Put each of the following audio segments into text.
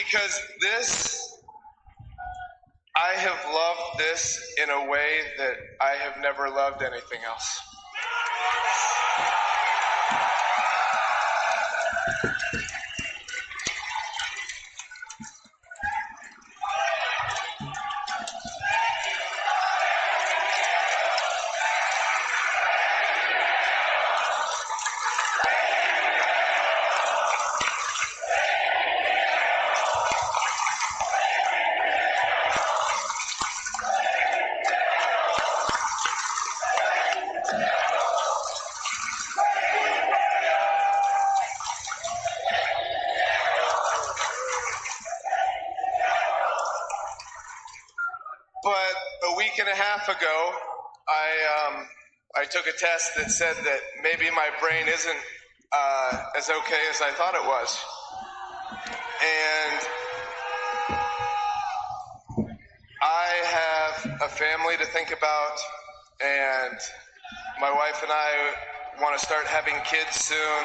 because I have loved this in a way that I have never loved anything else. But a week and a half ago, I took a test that said that maybe my brain isn't as okay as I thought it was. And I have a family to think about, and my wife and I want to start having kids soon.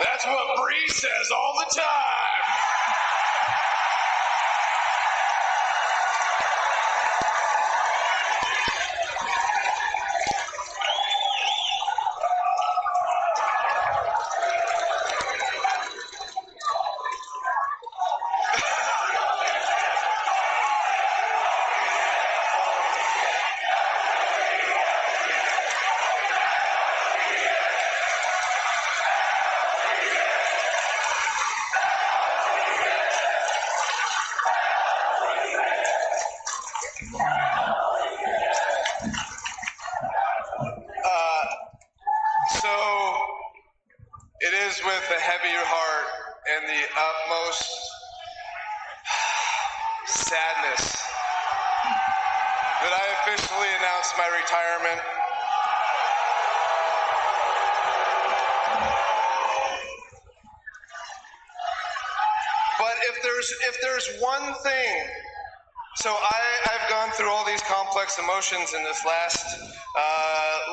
That's what Bree says all the time. So it is with a heavy heart and the utmost sadness that I officially announce my retirement. But if there's one thing, so I've gone through all these complex emotions in this last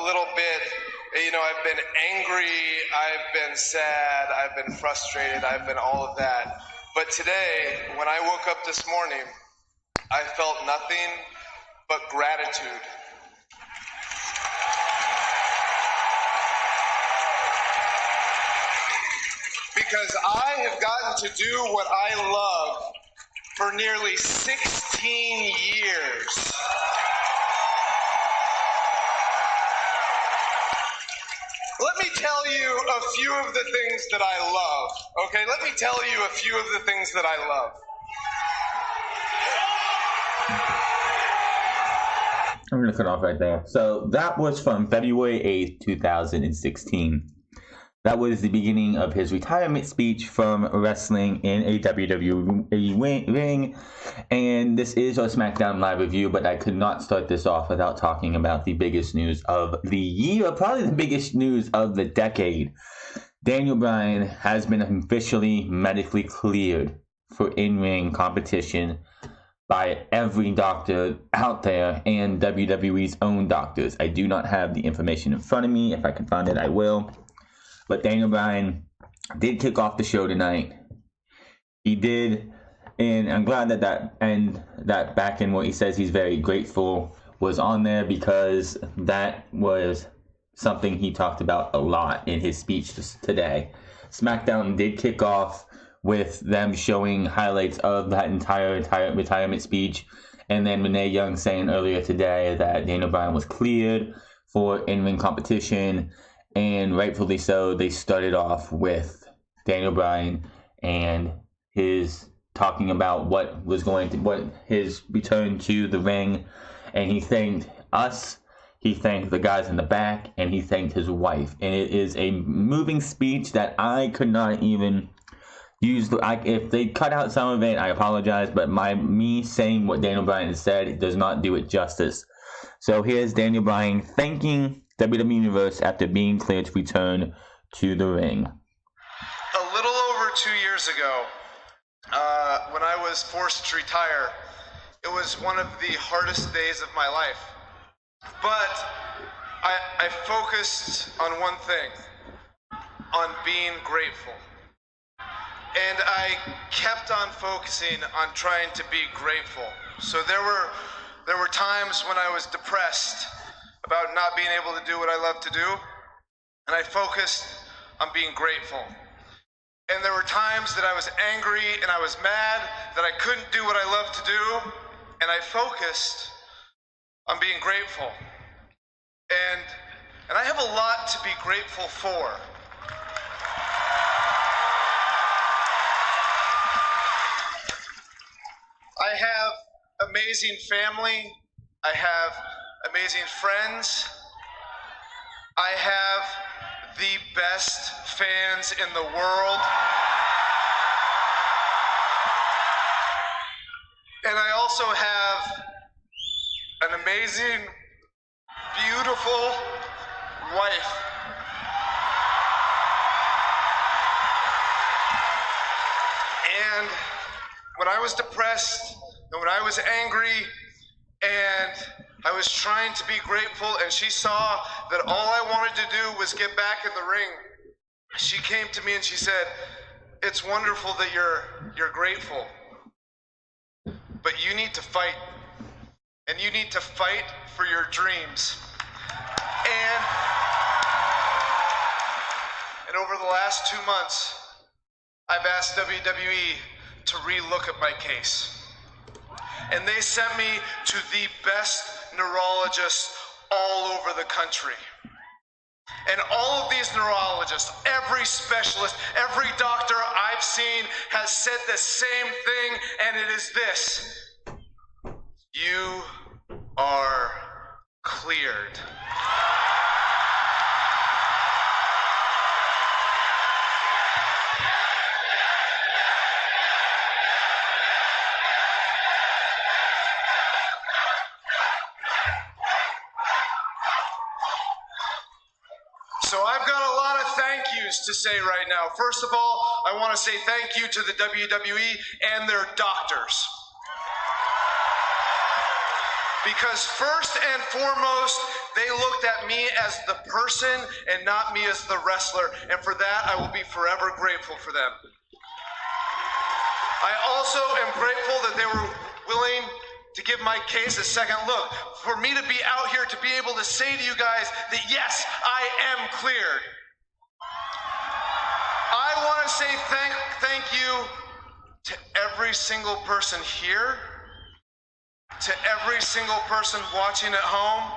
little bit. You know, I've been angry, I've been sad, I've been frustrated, I've been all of that. But today, when I woke up this morning, I felt nothing but gratitude. Because I have gotten to do what I love for nearly 16 years. Let me tell you a few of the things that I love. Okay, let me tell you a few of the things that I love. I'm going to cut off right there. So that was from February 8th, 2016. That was the beginning of his retirement speech from wrestling in a WWE ring. And this is our Smackdown live review, but I could not start this off without talking about the biggest news of the year, probably the biggest news of the decade. Daniel Bryan has been officially medically cleared for in-ring competition by every doctor out there and WWE's own doctors. I do not have the information in front of me. If I can find it, I will. But Daniel Bryan did kick off the show tonight. He did, and I'm glad that back in what he says he's very grateful was on there, because that was something he talked about a lot in his speech today. Smackdown did kick off with them showing highlights of that entire retirement speech, and then Renee Young saying earlier today that Daniel Bryan was cleared for in-ring competition. And rightfully so. They started off with Daniel Bryan and his talking about what his return to the ring, and he thanked us, he thanked the guys in the back, and he thanked his wife. And it is a moving speech that I could not even use. If they cut out some of it, I apologize, but me saying what Daniel Bryan said does not do it justice. So here's Daniel Bryan thanking WWE Universe after being cleared to return to the ring. A little over 2 years ago, when I was forced to retire, it was one of the hardest days of my life. But I focused on one thing, on being grateful. And I kept on focusing on trying to be grateful. So there were times when I was depressed about not being able to do what I love to do, and I focused on being grateful. And there were times that I was angry and I was mad that I couldn't do what I love to do, and I focused on being grateful. And I have a lot to be grateful for. I have amazing family. I have amazing friends. I have the best fans in the world. And I also have an amazing, beautiful wife. And when I was depressed and when I was angry and I was trying to be grateful and she saw that all I wanted to do was get back in the ring, she came to me and she said, "It's wonderful that you're grateful, but you need to fight, and you need to fight for your dreams." And over the last 2 months, I've asked WWE to re-look at my case. And they sent me to the best neurologists all over the country. And all of these neurologists, every specialist, every doctor I've seen has said the same thing, and it is this: you are cleared. So I've got a lot of thank yous to say right now. First of all, I want to say thank you to the WWE and their doctors. Because first and foremost, they looked at me as the person and not me as the wrestler. And for that, I will be forever grateful for them. I also am grateful that they were willing to give my case a second look. For me to be out here to be able to say to you guys that yes, I am cleared. I want to say thank you to every single person here, to every single person watching at home,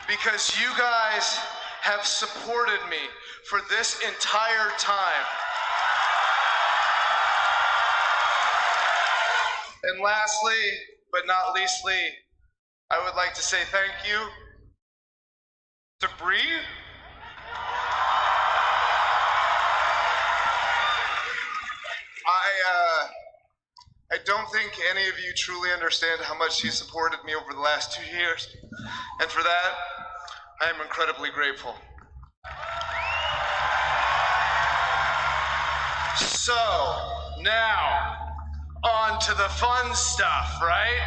because you guys have supported me for this entire time. And lastly, but not leastly, I would like to say thank you to Bree. I don't think any of you truly understand how much she supported me over the last 2 years. And for that, I am incredibly grateful. So, now, on to the fun stuff, right?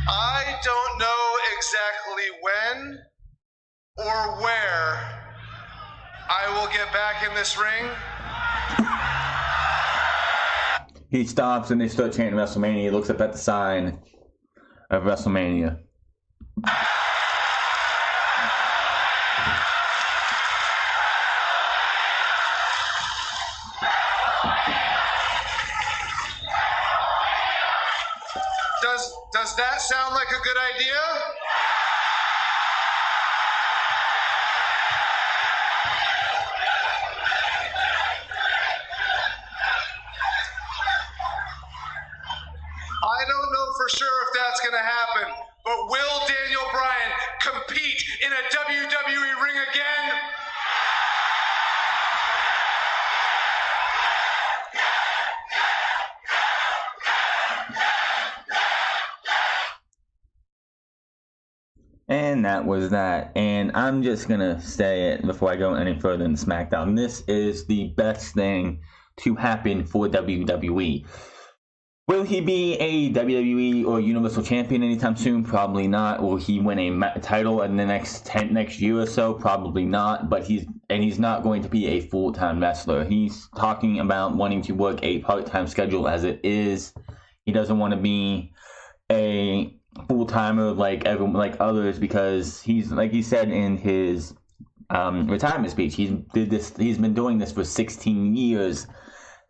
I don't know exactly when or where I will get back in this ring. He stops and they start chanting WrestleMania. He looks up at the sign of WrestleMania. Does that sound like a good idea? I don't know for sure if that's going to happen, but will Daniel Bryan compete in a WWE ring again? And saying that was that, and I'm just gonna say it before I go any further in SmackDown. This is the best thing to happen for WWE. Will he be a WWE or Universal Champion anytime soon? Probably not. Will he win a title in the next year or so? Probably not. But he's not going to be a full-time wrestler. He's talking about wanting to work a part-time schedule as it is. He doesn't want to be a full-timer like others, because he's, like he said in his retirement speech, he's been doing this for 16 years,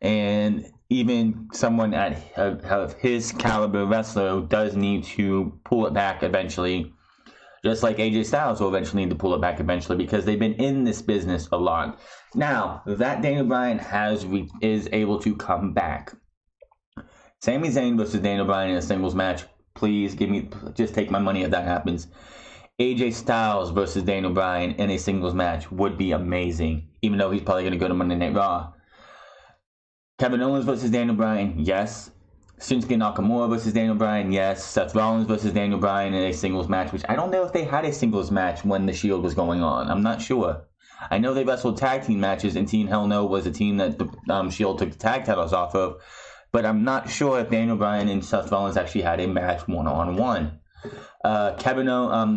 and even someone of his caliber wrestler does need to pull it back eventually, just like AJ Styles will eventually need to pull it back eventually, because they've been in this business a lot. Now that Daniel Bryan is able to come back, Sami Zayn versus Daniel Bryan in a singles match, please just take my money if that happens. AJ Styles versus Daniel Bryan in a singles match would be amazing, even though he's probably going to go to Monday Night Raw. Kevin Owens versus Daniel Bryan, yes. Shinsuke Nakamura versus Daniel Bryan, yes. Seth Rollins versus Daniel Bryan in a singles match, which I don't know if they had a singles match when the Shield was going on. I'm not sure. I know they wrestled tag team matches, and Team Hell No was a team that the Shield took the tag titles off of, but I'm not sure if Daniel Bryan and Seth Rollins actually had a match one-on-one. Daniel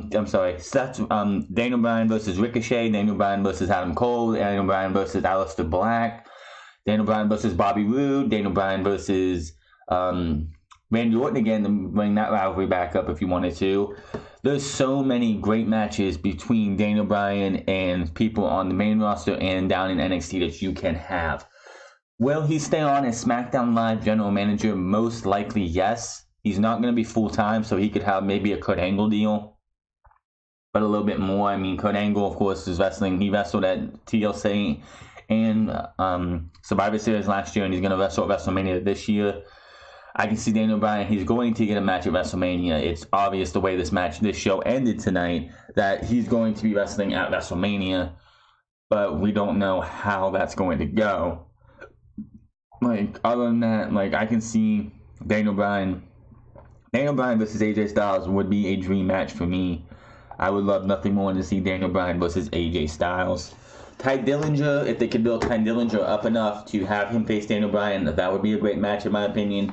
Bryan versus Ricochet, Daniel Bryan versus Adam Cole, Daniel Bryan versus Aleister Black, Daniel Bryan versus Bobby Roode, Daniel Bryan versus Randy Orton again, to bring that rivalry back up if you wanted to. There's so many great matches between Daniel Bryan and people on the main roster and down in NXT that you can have. Will he stay on as SmackDown Live general manager? Most likely, yes. He's not going to be full-time, so he could have maybe a Kurt Angle deal, but a little bit more. I mean, Kurt Angle, of course, is wrestling. He wrestled at TLC and Survivor Series last year, and he's going to wrestle at WrestleMania this year. I can see Daniel Bryan, he's going to get a match at WrestleMania. It's obvious the way this show ended tonight that he's going to be wrestling at WrestleMania, but we don't know how that's going to go. Other than that, I can see Daniel Bryan versus AJ Styles would be a dream match for me. I would love nothing more than to see Daniel Bryan versus AJ Styles. Ty Dillinger, if they could build Ty Dillinger up enough to have him face Daniel Bryan, that would be a great match in my opinion.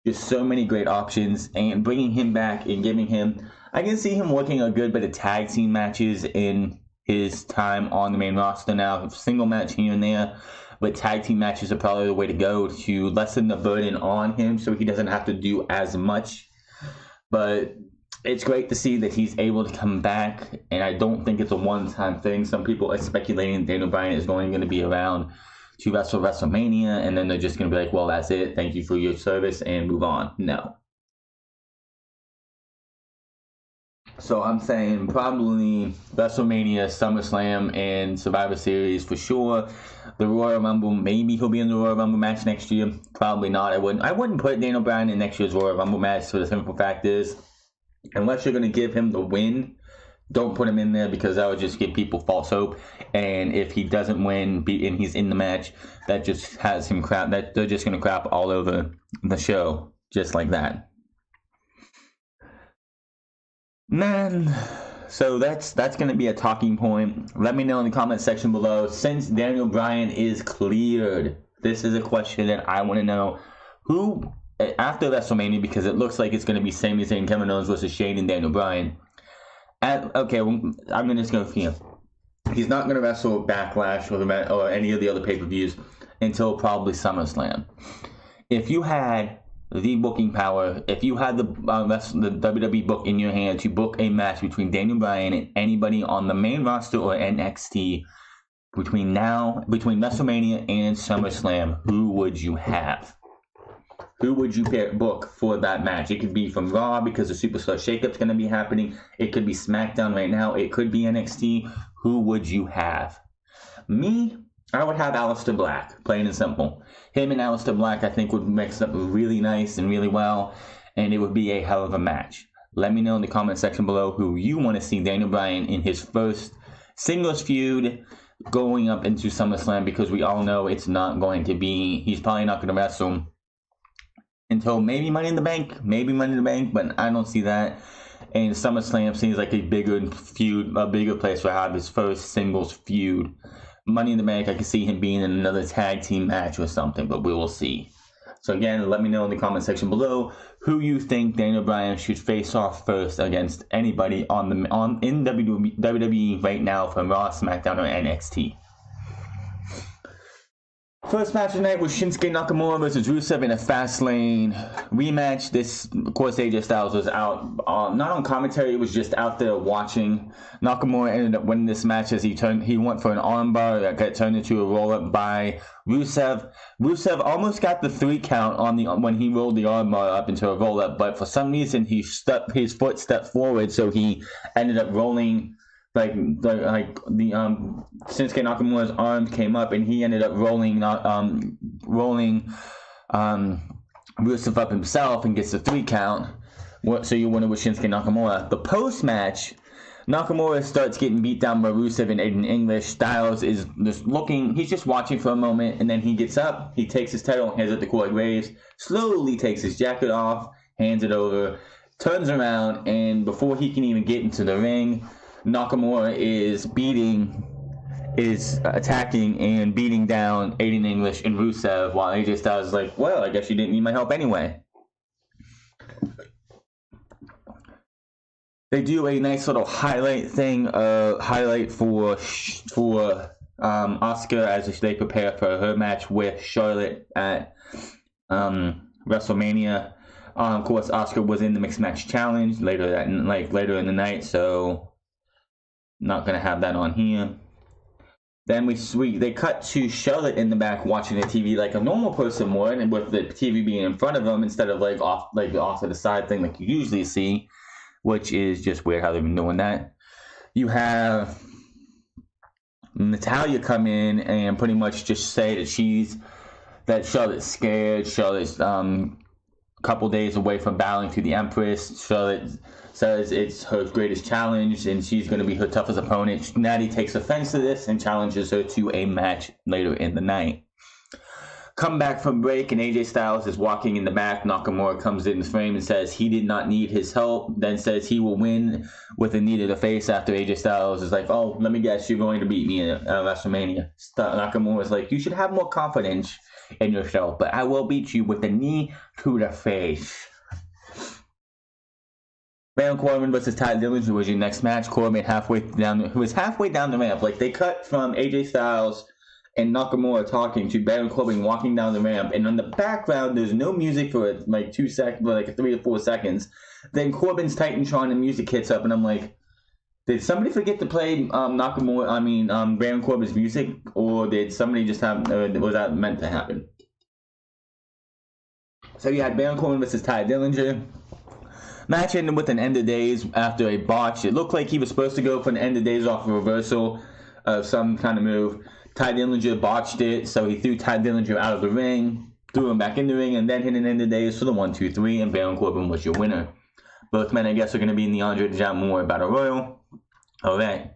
Just so many great options, and bringing him back and giving him, I can see him working a good bit of tag team matches in his time on the main roster now. Single match here and there, but tag team matches are probably the way to go to lessen the burden on him so he doesn't have to do as much. But it's great to see that he's able to come back, and I don't think it's a one-time thing. Some people are speculating Daniel Bryan is going to be around to wrestle WrestleMania, and then they're just going to be like, well, that's it. Thank you for your service, and move on. No. So I'm saying probably WrestleMania, SummerSlam, and Survivor Series for sure. The Royal Rumble, maybe he'll be in the Royal Rumble match next year. Probably not. I wouldn't put Daniel Bryan in next year's Royal Rumble match, for the simple fact is, unless you're going to give him the win, don't put him in there, because that would just give people false hope. And if he doesn't win and he's in the match, that just has him crap. That they're just going to crap all over the show, just like that. Man, so that's going to be a talking point. Let me know in the comment section below. Since Daniel Bryan is cleared, this is a question that I want to know. Who, after WrestleMania, because it looks like it's going to be Sami Zayn, Kevin Owens versus Shane and Daniel Bryan. I'm going to just go here. He's not going to wrestle Backlash or any of the other pay-per-views until probably SummerSlam. If you had the booking power, if you had the WWE book in your hand to book a match between Daniel Bryan and anybody on the main roster or NXT between WrestleMania and SummerSlam, who would you have? Who would you book for that match? It could be from Raw, because the Superstar Shakeup's going to be happening. It could be SmackDown right now. It could be NXT. Who would you have? Me, I would have Aleister Black, plain and simple. Him and Aleister Black, I think, would mix up really nice and really well, and it would be a hell of a match. Let me know in the comment section below who you want to see Daniel Bryan in his first singles feud going up into SummerSlam, because we all know it's not going to be, he's probably not going to wrestle until maybe Money in the Bank, but I don't see that. and SummerSlam seems like a bigger place for have his first singles feud. Money in the Bank, I can see him being in another tag team match or something, but we will see. So again, let me know in the comment section below who you think Daniel Bryan should face off first against anybody in WWE right now from Raw, SmackDown, or NXT. First match tonight was Shinsuke Nakamura versus Rusev in a Fastlane rematch. This, of course, AJ Styles was out, not on commentary, it was just out there watching. Nakamura ended up winning this match as he went for an armbar that got turned into a roll-up by Rusev. Rusev almost got the 3 count when he rolled the armbar up into a roll-up, but for some reason his foot stepped forward, so he ended up rolling. Like the Shinsuke Nakamura's arms came up and he ended up rolling Rusev up himself and gets the 3 count. So you wonder with Shinsuke Nakamura. The post match, Nakamura starts getting beat down by Rusev and Aiden English. Styles is just he's just watching for a moment, and then he gets up, he takes his title, hands it to Corey Graves, slowly takes his jacket off, hands it over, turns around, and before he can even get into the ring, Nakamura is attacking and beating down Aiden English and Rusev, while AJ Styles is like, well, I guess you didn't need my help anyway. They do a nice little highlight for Asuka as they prepare for her match with Charlotte at WrestleMania. Of course, Asuka was in the Mixed Match Challenge later in the night, so not gonna have that on here. Then they cut to Charlotte in the back watching the TV like a normal person would, and with the TV being in front of them instead of off to the side thing like you usually see, which is just weird how they've been doing that. You have Natalya come in and pretty much just say that Charlotte's scared. Charlotte's a couple days away from battling to the Empress. Charlotte says it's her greatest challenge and she's going to be her toughest opponent. Natty takes offense to this and challenges her to a match later in the night. Come back from break and AJ Styles is walking in the back. Nakamura comes in the frame and says he did not need his help, then says he will win with a knee to the face after AJ Styles is like, oh, let me guess, you're going to beat me at WrestleMania. Nakamura is like, you should have more confidence in yourself, but I will beat you with a knee to the face. Baron Corbin versus Ty Dillinger was your next match. Corbin was halfway down the ramp. Like, they cut from AJ Styles and Nakamura talking to Baron Corbin walking down the ramp, and on the background there's no music for like 2 seconds, for like 3 or 4 seconds. Then Corbin's Titantron and music hits up, and I'm like, did somebody forget to play Baron Corbin's music, or did somebody just was that meant to happen? So you had Baron Corbin versus Ty Dillinger. Match ended with an end of days after a botch. It looked like he was supposed to go for an end of days off a reversal of some kind of move. Ty Dillinger botched it, so he threw Ty Dillinger out of the ring, threw him back in the ring, and then hit an end of days for the 1-2-3, and Baron Corbin was your winner. Both men, I guess, are going to be in the Andre the Giant Memorial Battle Royal. Alright.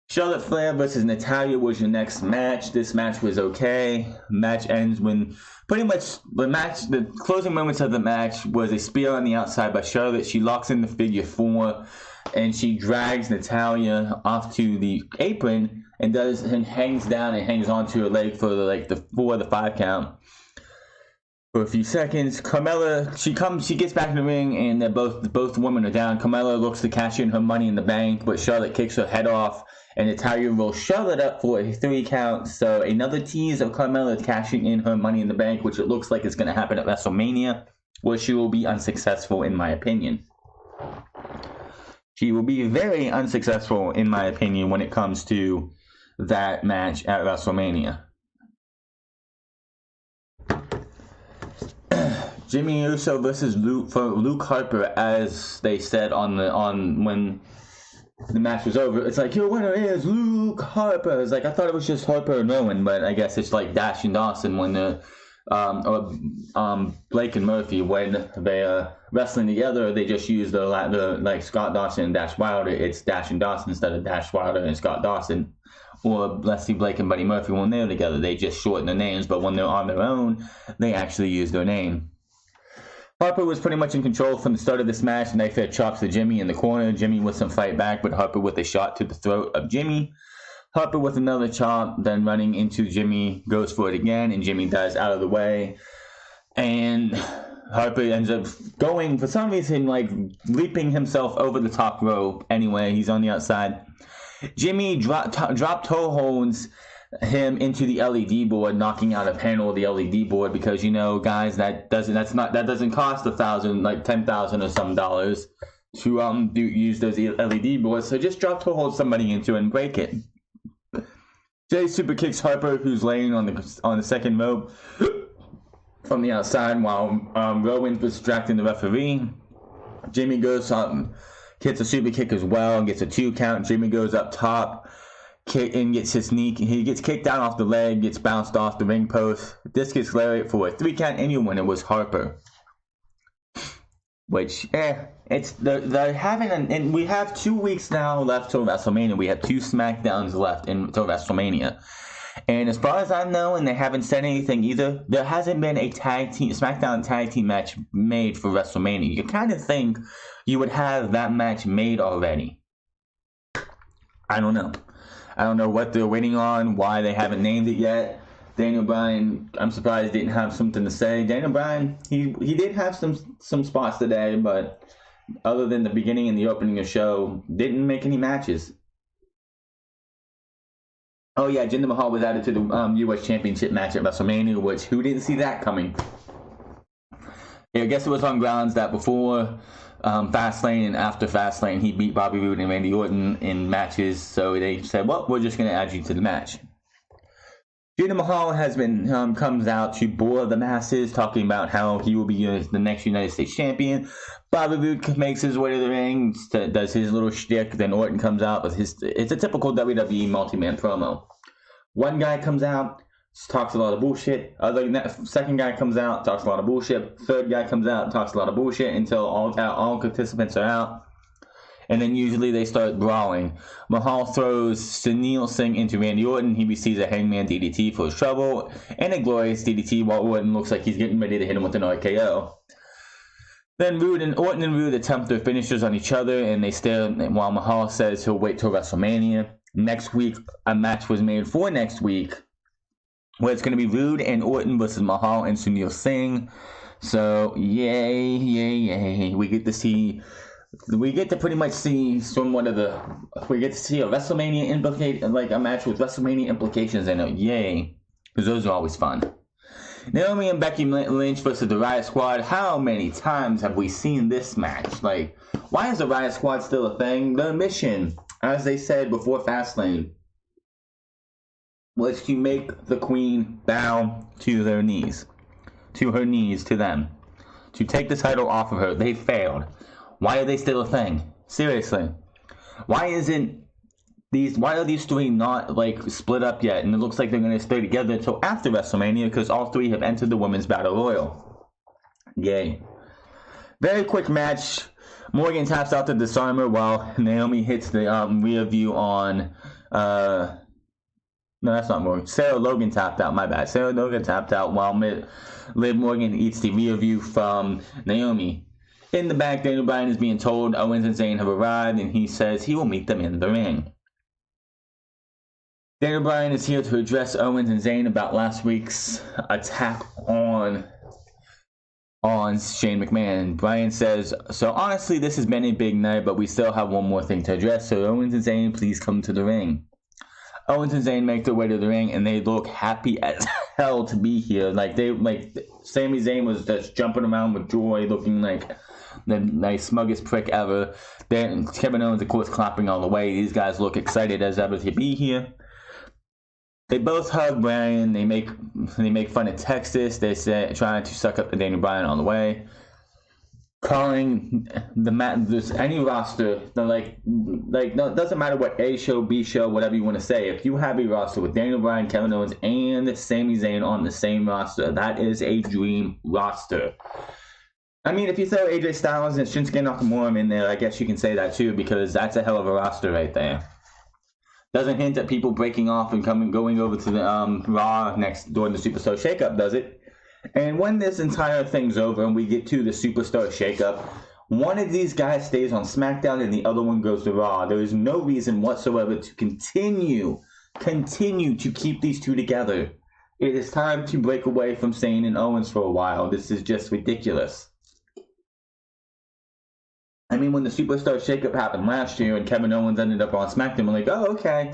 Charlotte Flair versus Natalya was your next match. This match was okay. Match ends when pretty much the closing moments of the match was a spear on the outside by Charlotte. She locks in the figure 4 and she drags Natalya off to the apron and hangs down and hangs onto her leg for the 4 or the 5 count. For a few seconds, Carmella, she gets back in the ring, and they're both women are down. Carmella looks to cash in her Money in the Bank, but Charlotte kicks her head off, and Natalya rolls Charlotte up for a 3 count. So another tease of Carmella cashing in her Money in the Bank, which it looks like is going to happen at WrestleMania, where she will be unsuccessful, in my opinion. She will be very unsuccessful, in my opinion, when it comes to that match at WrestleMania. Jimmy Uso versus Luke Harper, as they said on when the match was over. It's like, your winner is Luke Harper. It's like, I thought it was just Harper and Rowan, but I guess it's like Dash and Dawson when Blake and Murphy, when they are wrestling together, they just use the like Scott Dawson and Dash Wilder. It's Dash and Dawson instead of Dash Wilder and Scott Dawson. Or Leslie Blake and Buddy Murphy, when they're together, they just shorten their names, but when they're on their own, they actually use their name. Harper was pretty much in control from the start of this match. Knife edge chops to Jimmy in the corner. Jimmy with some fight back, but Harper with a shot to the throat of Jimmy. Harper with another chop, then running into Jimmy, goes for it again, and Jimmy dies out of the way. And Harper ends up going, for some reason, like leaping himself over the top rope. Anyway, he's on the outside. Jimmy drop toe holds him into the LED board, knocking out a panel of the LED board, because, you know, guys, that doesn't cost $1,000, like $10,000 or some dollars to use those LED boards. So just drop toe hold somebody into it and break it. Jay super kicks Harper, who's laying on the second rope from the outside, while Rowan's distracting the referee. Jimmy goes up, hits a super kick as well, gets a 2 count. Jimmy goes up top, kick, and gets his knee. He gets kicked down off the leg, gets bounced off the ring post. Discus lariat for a 3 count, and your winner was Harper. Which, it's they're having and we have 2 weeks now left till WrestleMania. We have 2 Smackdowns left until WrestleMania. And as far as I know, and they haven't said anything either, there hasn't been a Smackdown tag team match made for WrestleMania. You kind of think you would have that match made already. I don't know. I don't know what they're waiting on, why they haven't named it yet. Daniel Bryan, I'm surprised, didn't have something to say. Daniel Bryan, he did have some spots today, but other than the beginning and the opening of the show, didn't make any matches. Oh yeah, Jinder Mahal was added to the U.S. Championship match at WrestleMania, which, who didn't see that coming? Yeah, I guess it was on grounds that before Fastlane and after Fastlane, he beat Bobby Roode and Randy Orton in matches, so they said, well, we're just going to add you to the match. Jinder Mahal has been comes out to bore the masses, talking about how he will be the next United States champion. Bobby Roode makes his way to the ring, does his little shtick. Then Orton comes out with his. It's a typical WWE multi-man promo. One guy comes out, talks a lot of bullshit. Second guy comes out, talks a lot of bullshit. Third guy comes out, talks a lot of bullshit until all participants are out. And then usually they start brawling. Mahal throws Sunil Singh into Randy Orton. He receives a Hangman DDT for his trouble, and a glorious DDT while Orton looks like he's getting ready to hit him with an RKO. Then Orton and Roode attempt their finishers on each other, and they stare while Mahal says he'll wait till WrestleMania. Next week, a match was made for next week, where it's going to be Roode and Orton versus Mahal and Sunil Singh. So, yay, yay, yay. We get to pretty much see we get to see a WrestleMania like a match with WrestleMania implications in it. Yay. Because those are always fun. Naomi and Becky Lynch versus the Riot Squad. How many times have we seen this match? Like, why is the Riot Squad still a thing? Their mission, as they said before Fastlane, was to make the Queen bow to her knees, to them. To take the title off of her. They failed. Why are they still a thing? Seriously. Why are these three not, like, split up yet? And it looks like they're going to stay together until after WrestleMania, because all three have entered the Women's Battle Royal. Yay. Very quick match. Morgan taps out the disarmer while Naomi hits the rear view on... no, that's not Morgan. Sarah Logan tapped out, my bad. Sarah Logan tapped out while Liv Morgan eats the rear view from Naomi. In the back, Daniel Bryan is being told Owens and Zayn have arrived, and he says he will meet them in the ring. Daniel Bryan is here to address Owens and Zayn about last week's attack on Shane McMahon. Bryan says, so honestly, this has been a big night, but we still have one more thing to address, so Owens and Zayn, please come to the ring. Owens and Zayn make their way to the ring, and they look happy as hell to be here. Sami Zayn was just jumping around with joy, looking like the smuggest prick ever. Then Kevin Owens, of course, clapping all the way. These guys look excited as ever to be here. They both hug Bryan. They make fun of Texas. They say trying to suck up to Daniel Bryan on the way. Calling any roster, no, it doesn't matter what A show, B show, whatever you want to say. If you have a roster with Daniel Bryan, Kevin Owens, and Sami Zayn on the same roster, that is a dream roster. I mean, if you throw AJ Styles and Shinsuke Nakamura in there, I guess you can say that too, because that's a hell of a roster right there. Doesn't hint at people breaking off and going over to the Raw next during the Superstar Shakeup, does it? And when this entire thing's over and we get to the Superstar Shakeup, one of these guys stays on SmackDown and the other one goes to Raw. There is no reason whatsoever to continue to keep these two together. It is time to break away from Zayn and Owens for a while. This is just ridiculous. I mean, when the Superstar Shakeup happened last year and Kevin Owens ended up on SmackDown, we're like, oh, okay,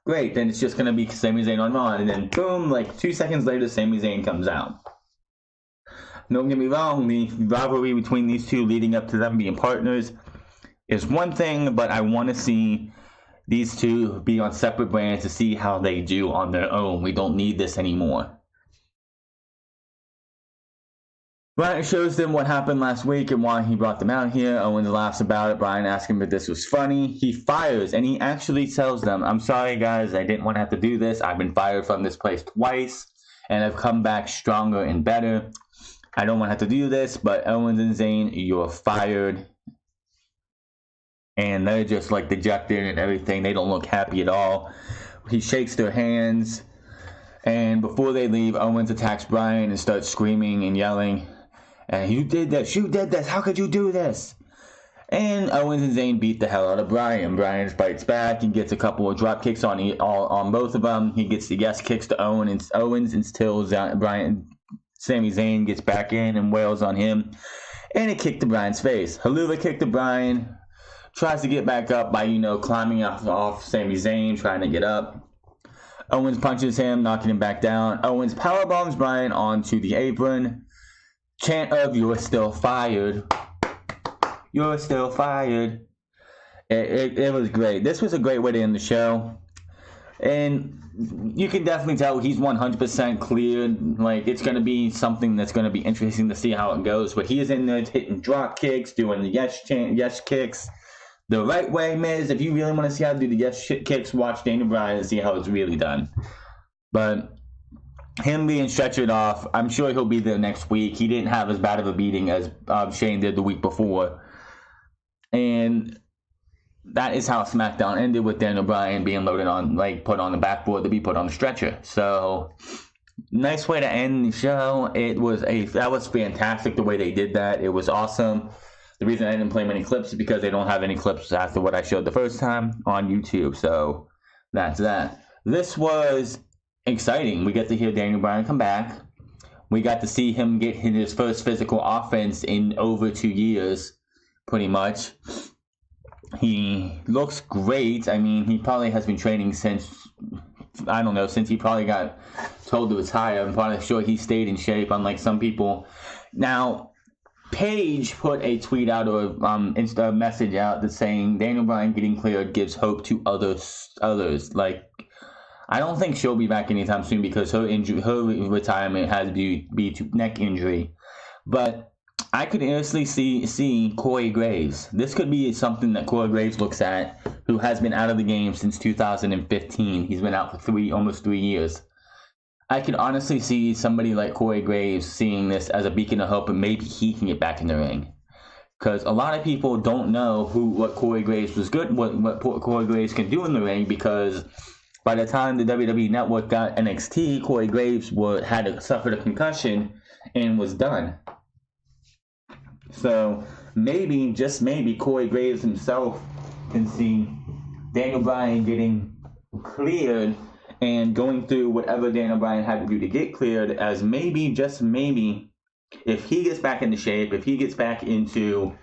great. Then it's just going to be Sami Zayn on Raw. And then, boom, like 2 seconds later, Sami Zayn comes out. Don't get me wrong, the rivalry between these two leading up to them being partners is one thing, but I want to see these two be on separate brands to see how they do on their own. We don't need this anymore. Bryan shows them what happened last week and why he brought them out here. Owens laughs about it. Bryan asks him if this was funny. He fires, and he actually tells them, I'm sorry, guys, I didn't want to have to do this. I've been fired from this place twice, and I've come back stronger and better. I don't want to have to do this, but Owens and Zayn, you're fired. And they're just like dejected and everything. They don't look happy at all. He shakes their hands. And before they leave, Owens attacks Bryan and starts screaming and yelling. And you did this. You did this. How could you do this? And Owens and Zayn beat the hell out of Bryan. Bryan fights back and gets a couple of drop kicks on both of them. He gets the yes kicks to Owens until Sami Zayn gets back in and wails on him. And a kick to Bryan's face. Helluva kick to Bryan. Tries to get back up by, climbing off Sami Zayn, trying to get up. Owens punches him, knocking him back down. Owens powerbombs Bryan onto the apron. Chant of, you're still fired. You're still fired. It was great. This was a great way to end the show. And you can definitely tell he's 100% cleared. Like, it's going to be something that's going to be interesting to see how it goes. But he is in there hitting drop kicks, doing the yes kicks. The right way, Miz. If you really want to see how to do the yes kicks, watch Daniel Bryan and see how it's really done. But him being stretchered off, I'm sure he'll be there next week. He didn't have as bad of a beating as Shane did the week before. And that is how SmackDown ended, with Daniel Bryan being loaded on, put on the backboard to be put on the stretcher. So, nice way to end the show. That was fantastic the way they did that. It was awesome. The reason I didn't play many clips is because they don't have any clips after what I showed the first time on YouTube. So, that's that. This was exciting. We get to hear Daniel Bryan come back. We got to see him get his first physical offense in over 2 years, pretty much. He looks great. I mean, he probably has been training since he probably got told to retire. I'm probably sure he stayed in shape, unlike some people. Now, Paige put a tweet out or Insta message out that's saying Daniel Bryan getting cleared gives hope to others. I don't think she'll be back anytime soon because her retirement has to be to neck injury. But I could honestly see Corey Graves. This could be something that Corey Graves looks at, who has been out of the game since 2015. He's been out for almost 3 years. I could honestly see somebody like Corey Graves seeing this as a beacon of hope, and maybe he can get back in the ring. Because a lot of people don't know what Corey Graves was good, what Corey Graves can do in the ring, because by the time the WWE Network got NXT, Corey Graves had suffered a concussion and was done. So maybe, just maybe, Corey Graves himself can see Daniel Bryan getting cleared and going through whatever Daniel Bryan had to do to get cleared, as maybe, just maybe, if he gets back into shape, if he gets back into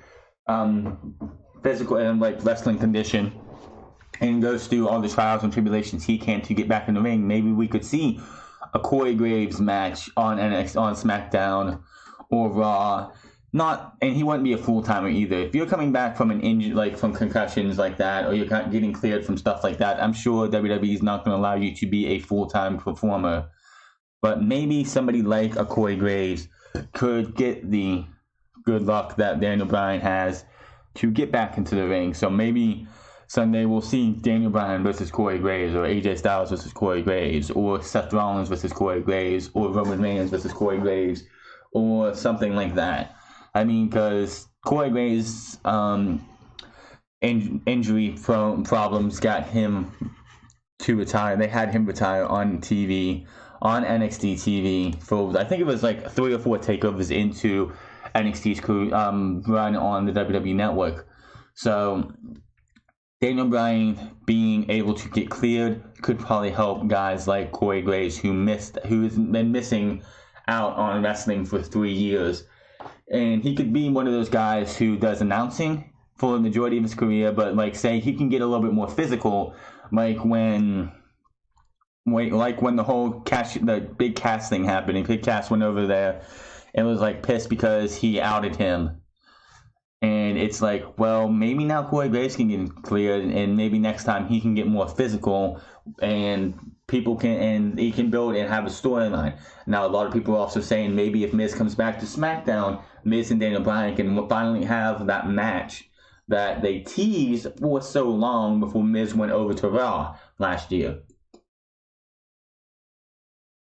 physical and wrestling condition and goes through all the trials and tribulations he can to get back in the ring, maybe we could see a Corey Graves match on SmackDown or Raw. And he wouldn't be a full-timer either. If you're coming back from an injury, from concussions like that, or you're getting cleared from stuff like that, I'm sure WWE is not going to allow you to be a full-time performer. But maybe somebody like a Corey Graves could get the good luck that Daniel Bryan has to get back into the ring. So maybe Sunday we'll see Daniel Bryan versus Corey Graves, or AJ Styles versus Corey Graves, or Seth Rollins versus Corey Graves, or Roman Reigns versus Corey Graves, or something like that. I mean, because Corey Graves' injury problems got him to retire. They had him retire on TV on NXT TV for, I think it was like 3 or 4 takeovers into NXT's run on the WWE Network. So Daniel Bryan being able to get cleared could probably help guys like Corey Graves, who's been missing out on wrestling for 3 years. And he could be one of those guys who does announcing for the majority of his career, but like say he can get a little bit more physical, like when the whole the big Cass thing happened, and Big Cass went over there and was like pissed because he outed him. And it's like, well, maybe now Corey Graves can get cleared, and maybe next time he can get more physical, and he can build and have a storyline. Now, a lot of people are also saying maybe if Miz comes back to Smackdown, Miz and Daniel Bryan can finally have that match that they teased for so long before Miz went over to Raw last year.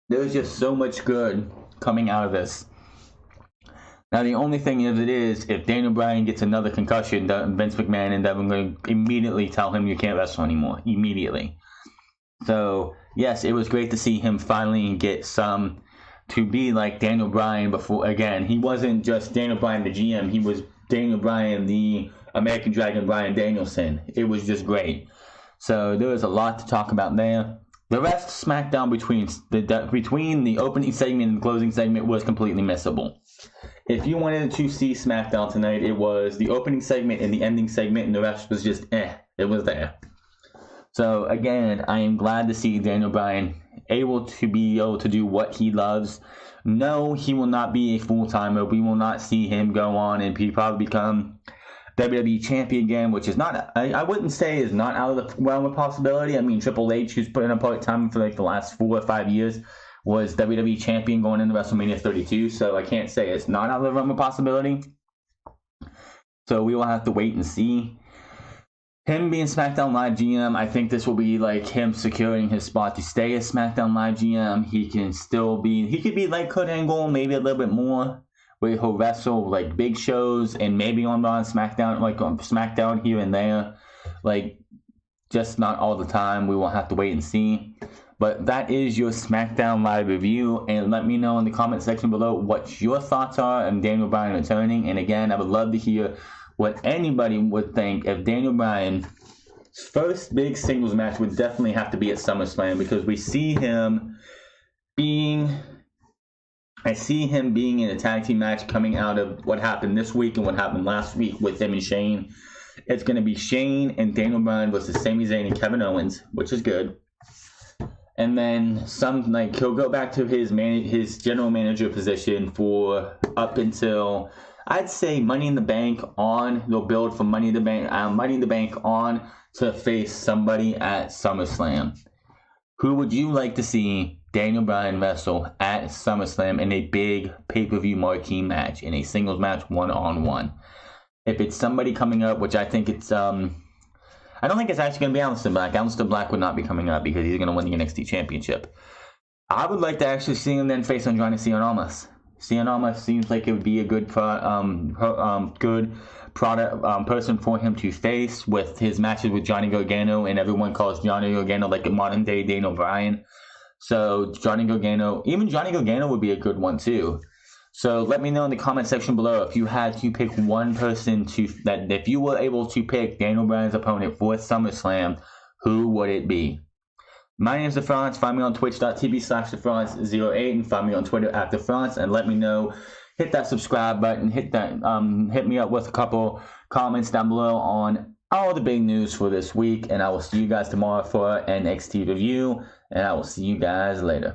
There's just so much good coming out of this. Now, the only thing is if Daniel Bryan gets another concussion, Vince McMahon and Devin going to immediately tell him you can't wrestle anymore. Immediately. So, yes, it was great to see him finally get to be like Daniel Bryan before. Again, he wasn't just Daniel Bryan the GM. He was Daniel Bryan, the American Dragon Bryan Danielson. It was just great. So, there was a lot to talk about there. The rest of SmackDown between the opening segment and the closing segment was completely missable. If you wanted to see SmackDown tonight, it was the opening segment and the ending segment, and the rest was just it was there. So again, I am glad to see Daniel Bryan able to do what he loves. No, he will not be a full-timer. We will not see him go on and probably become WWE champion again, which is not, I wouldn't say is not out of the realm of possibility. I mean, Triple H, who's put in a part-time for like the last 4 or 5 years, was WWE champion going into WrestleMania 32, so I can't say it's not out of the realm of possibility. So we will have to wait and see. Him being SmackDown Live GM, I think this will be like him securing his spot to stay as SmackDown Live GM. He could be like Kurt Angle, maybe a little bit more, where he'll wrestle like big shows and maybe on Raw and SmackDown, like on SmackDown here and there, like just not all the time. We will have to wait and see. But that is your SmackDown Live review, and let me know in the comment section below what your thoughts are on Daniel Bryan returning. And again, I would love to hear what anybody would think if Daniel Bryan's first big singles match would definitely have to be at SummerSlam, because I see him being in a tag team match coming out of what happened this week and what happened last week with him and Shane. It's going to be Shane and Daniel Bryan versus Sami Zayn and Kevin Owens, which is good. And then he'll go back to his general manager position for up until, I'd say, Money in the Bank on. They'll build from Money in the Bank on to face somebody at SummerSlam. Who would you like to see Daniel Bryan wrestle at SummerSlam in a big pay-per-view marquee match, in a singles match, one-on-one? If it's somebody coming up, which I think it's I don't think it's actually going to be Aleister Black. Aleister Black would not be coming up because he's going to win the NXT Championship. I would like to actually see him then face Andrade Cien Almas. Cien Almas seems like it would be a good person for him to face with his matches with Johnny Gargano, and everyone calls Johnny Gargano like a modern day Daniel Bryan. So Johnny Gargano would be a good one too. So let me know in the comment section below if you had to pick one person if you were able to pick Daniel Bryan's opponent for SummerSlam, who would it be? My name is TheFrance. Find me on twitch.tv/TheFrance08 and find me on Twitter at TheFrance, and let me know. Hit that subscribe button. Hit me up with a couple comments down below on all the big news for this week, and I will see you guys tomorrow for NXT review, and I will see you guys later.